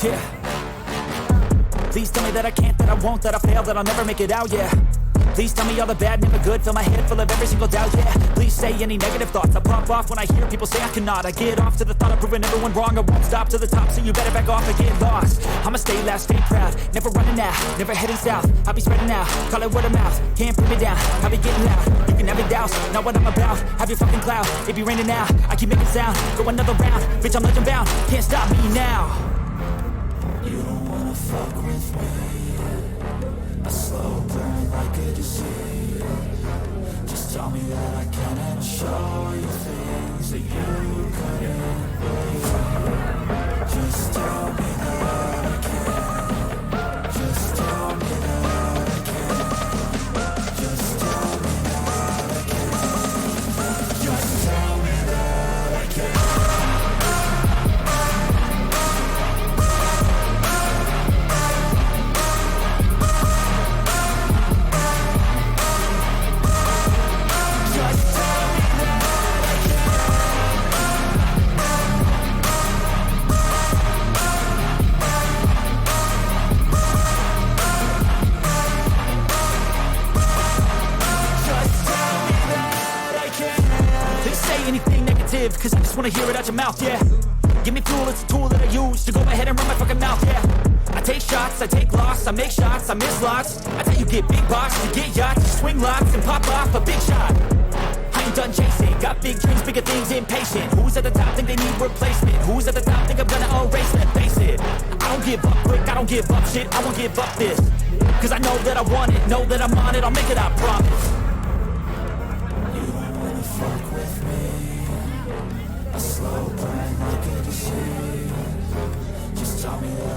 yeah. Please tell me that I can't, that I won't, that I fail, that I'll never make it out, yeah. Please tell me all the bad, never good. Fill my head full of every single doubt, yeah. Please say any negative thoughts. I pop off when I hear people say I cannot. I get off to the thought of proving everyone wrong. I won't stop to the top, so you better back off and get lost. I'ma stay loud, stay proud, never running out, never heading south. I'll be spreading out, call it word of mouth. Can't put me down, I'll be getting loud. You can have it douse, not what I'm about. Have your fucking cloud, it be raining now. I keep making sound, go another round. Bitch, I'm legend bound, can't stop me now. You don't wanna fuck with me. A slow burn like a disease. Just tell me that I can and I'll show you things that you couldn't believe. Just tell me that I can. Just tell me that I can. Just tell me that I can. Just tell me that I can. Anything negative, cause I just wanna hear it out your mouth, yeah. Give me fuel, it's a tool that I use to go ahead and run my fucking mouth, yeah. I take shots, I take loss, I make shots, I miss lots. I tell you get big box, you get yachts, you swing lots and pop off a big shot. I ain't done chasing, got big dreams, bigger things, impatient. Who's at the top think they need replacement? Who's at the top think I'm gonna erase them? Face it, I don't give up quick, I don't give up shit, I won't give up this. Cause I know that I want it, know that I'm on it, I'll make it, I promise. You don't wanna fuck with me. A slow burn like a disease. Just tell me that